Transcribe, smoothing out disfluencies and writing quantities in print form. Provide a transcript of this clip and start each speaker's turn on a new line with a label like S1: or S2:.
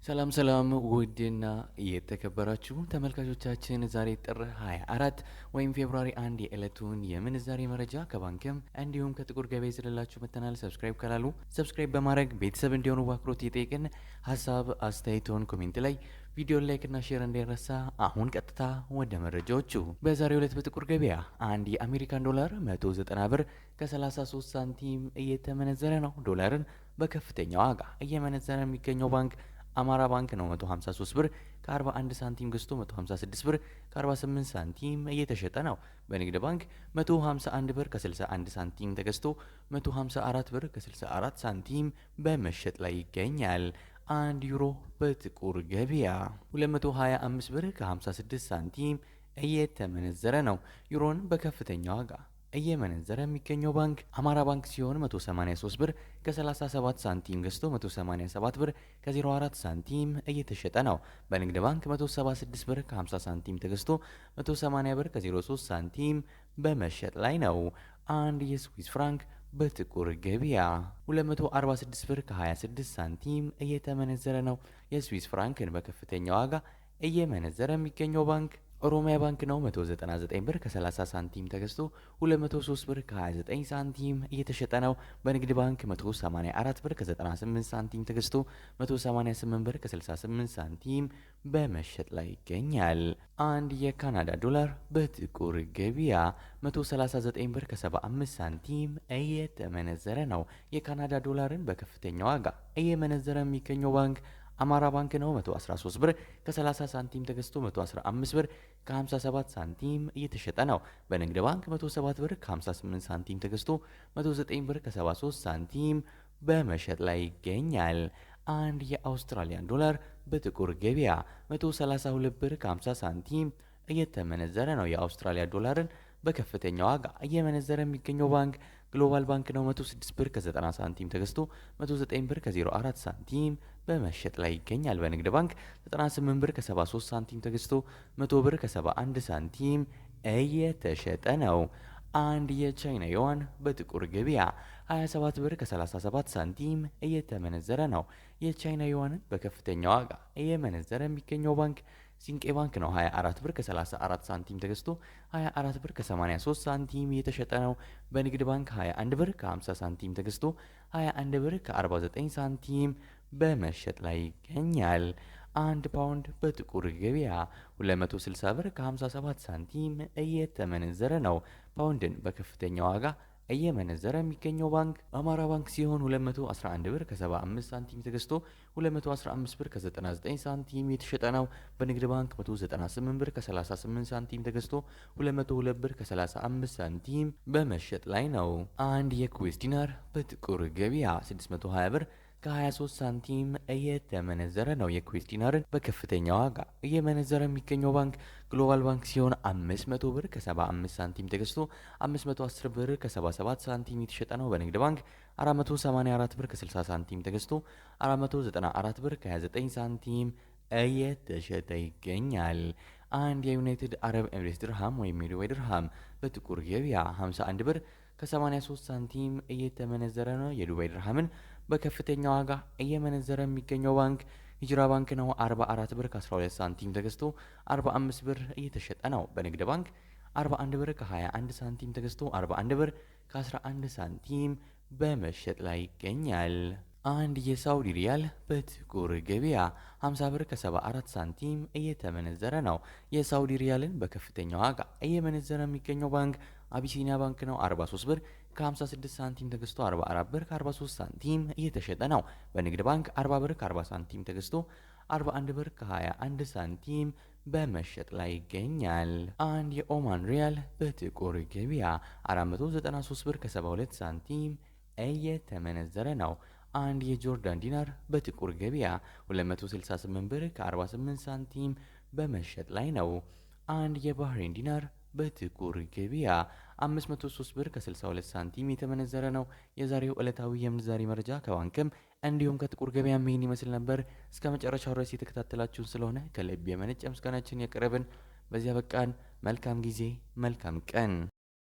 S1: ሰላም ሰላም ውድና የተከበራችሁ ተመልካቾቻችን ዛሬ ጥር 24 ወይም ፌብሩዋሪ 1 የዕለቱን የምንዛሬ መረጃ ከባንክም እንዲሁም ከጥቁር ገበያ ይዘንላችሁ መጥተናል። ሰብስክራይብ ካላሉ ሰብስክራይብ በማድረግ ቤተሰብ እንዲሆኑ በአክብሮት እየጠየቅን ሀሳብ አስተያየቶን ኮሜንት ላይ ቪዲዮ ላይክ እና ሼር እንዳይረሳ። አሁን ቀጥታ ወደ መረጃዎቹ። በዛሬው ዕለት በጥቁር ገበያ አንድ የአሜሪካን ዶላር 190 ብር ከ33 ሳንቲም እየተመነዘረ ነው። ዶላርን በከፍተኛ ዋጋ እየመነዘረ የሚገኘው ባንክ አማራ ባንክ ነው። 153 ብር ከ41 ሳንቲም ገዝቶ 156 ብር ከ48 ሳንቲም እየተሸጠ ነው። በንግድ ባንክ 151 ብር ከ61 ሳንቲም ተገዝቶ 154 ብር ከ64 ሳንቲም በመሸጥ ላይ ይገኛል። 1 ዩሮ በጥቁር ገበያ 225 ብር ከ56 ሳንቲም እየተመነዘረ ነው። ዩሮን በከፍተኛ ዋጋ እየመነዘረ የሚገኘው ባንክ አማራ ባንክ ሲሆን 183 ብር ከ37 ሳንቲም ገዝቶ 187 ብር ከ04 ሳንቲም እየተሸጠ ነው። በንግድ ባንክ 176 ብር ከ50 ሳንቲም ተገዝቶ 180 ብር ከ03 ሳንቲም በመሸጥ ላይ ነው። አንድ የስዊስ ፍራንክ በጥቁር ገበያ 246 ብር ከ26 ሳንቲም እየተመነዘረ ነው። የስዊስ ፍራንክን በከፍተኛ ዋጋ እየመነዘረ የሚገኘው ባንክ ኦሮሚያ ባንክ ነው። 199 ብር ከ30 ሳንቲም ተገዝቶ 203 ብር ከ29 ሳንቲም እየተሸጠ ነው። በንግድ ባንክ 184 ብር ከ98 ሳንቲም ተገዝቶ 188 ብር ከ68 ሳንቲም በመሸጥ ላይ ይገኛል። አንድ የካናዳ ዶላር በጥቁር ገበያ 139 ብር ከ75 ሳንቲም እየተመነዘረ ነው። የካናዳ ዶላርን በከፍተኛ ዋጋ እየመነዘረ የሚገኘው ባንክ አማራ ባንክ ነው። 113 ብር ከ30 ሳንቲም ተገዝቶ 115 ብር ከ57 ሳንቲም እየተሸጠ ነው። በንግድ ባንክ 107 ብር ከ58 ሳንቲም ተገዝቶ 109 ብር ከ73 ሳንቲም በመሸጥ ላይ ይገኛል። አንድ የአውስትራሊያን ዶላር በጥቁር ገበያ 132 ብር ከ50 ሳንቲም እየተመነዘረ ነው። የአውስትራሊያ ዶላርን በከፍተኛ ዋጋ እየመነዘረ የሚገኘው ባንክ ግሎባል ባንክ ነው። 106 ብር ከ90 ሳንቲም ተገዝቶ 109 ብር ከ04 ሳንቲም በመሸጥ ላይ ይገኛል። በንግድ ባንክ 98 ብር ከ73 ሳንቲም ተገዝቶ 100 ብር ከ71 ሳንቲም እየተሸጠ ነው። አንድ የቻይና ዩዋን በጥቁር ገበያ 27 ብር ከ37 ሳንቲም እየተመነዘረ ነው። የቻይና ዩዋንን በከፍተኛ ዋጋ እየመነዘረ የሚገኘው ባንክ ሲንቄ ባንክ ነው። 24 ብር ከ34 ሳንቲም ተገዝቶ 24 ብር ከ83 ሳንቲም እየተሸጠ ነው። በንግድ ባንክ 21 ብር ከ50 ሳንቲም ተገዝቶ 21 ብር ከ49 ሳንቲም በመሸጥ ላይ ይገኛል። አንድ ፓውንድ በጥቁር ገበያ 260 ብር ከ57 ሳንቲም እየተመነዘረ ነው። ፓውንድን በከፍተኛ ዋጋ እየመነዘረ የሚገኘው ባንክ አማራ ባንክ ሲሆን 211 ብር ከ75 ሳንቲም ተገዝቶ 215 ብር ከ99 ሳንቲም የተሸጠ ነው። በንግድ ባንክ 198 ብር ከ38 ሳንቲም ተገዝቶ 202 ብር ከ35 ሳንቲም በመሸጥ ላይ ነው። አንድ የኩዌስ ዲናር በጥቁር ገበያ 620 ብር ከ23 ሳንቲም እየተመነዘረ ነው። የኩዌስ ዲናርን በከፍተኛ ዋጋ እየመነዘረ የሚገኘው ባንክ ግሎባል ባንክ ሲሆን 500 ብር ከ75 ሳንቲም ተገዝቶ 510 ብር ከ77 ሳንቲም የተሸጠ ነው። በንግድ ባንክ 484 ብር ከ60 ሳንቲም ተገዝቶ 494 ብር ከ29 ሳንቲም እየተሸጠ ይገኛል። አንድ የዩናይትድ አረብ ኤምሬትስ ድርሃም ወይም የዱባይ ድርሃም በጥቁር ገበያ 51 ብር ከ83 ሳንቲም እየተመነዘረ ነው። የዱባይ ድርሃምን በከፍተኛ ዋጋ እየመነዘረ የሚገኘው ባንክ ሂጅራ ባንክ ነው። 44 ብር ከ12 ሳንቲም ተገዝቶ 45 ብር እየተሸጠ ነው። በንግድ ባንክ 41 ብር ከ21 ሳንቲም ተገዝቶ 41 ብር ከ11 ሳንቲም በመሸጥ ላይ ይገኛል። አንድ የሳውዲ ሪያል በጥቁር ገበያ 50 ብር ከ74 ሳንቲም እየተመነዘረ ነው። የሳውዲ ሪያልን በከፍተኛ ዋጋ እየመነዘረ የሚገኘው ባንክ አቢሲኒያ ባንክ ነው። 43 ብር ከ56 ሳንቲም ተገዝቶ 44 ብር ከ43 ሳንቲም እየተሸጠ ነው። በንግድ ባንክ 40 ብር ከ40 ሳንቲም ተገዝቶ 41 ብር ከ21 ሳንቲም በመሸጥ ላይ ይገኛል። አንድ የኦማን ሪያል በጥቁር ገበያ 493 ብር ከ72 ሳንቲም እየተመነዘረ ነው። አንድ የጆርዳን ዲናር በጥቁር ገበያ 268 ብር ከ48 ሳንቲም በመሸጥ ላይ ነው። አንድ የባህሬን ዲናር በጥቁር ገበያ 503 ብር ከ62 ሳንቲም የተመነዘረ ነው። የዛሬው ዕለታዊ የምንዛሬ መረጃ ከባንክም እንዲሁም ከጥቁር ገበያ ይህን ይመስል ነበር። እስከ መጨረሻው ድረስ የተከታተላችሁን ስለሆነ ከልብ የመነጨ ምስጋናችን ያቀረብን። በዚያ በቃን። መልካም ጊዜ፣ መልካም ቀን።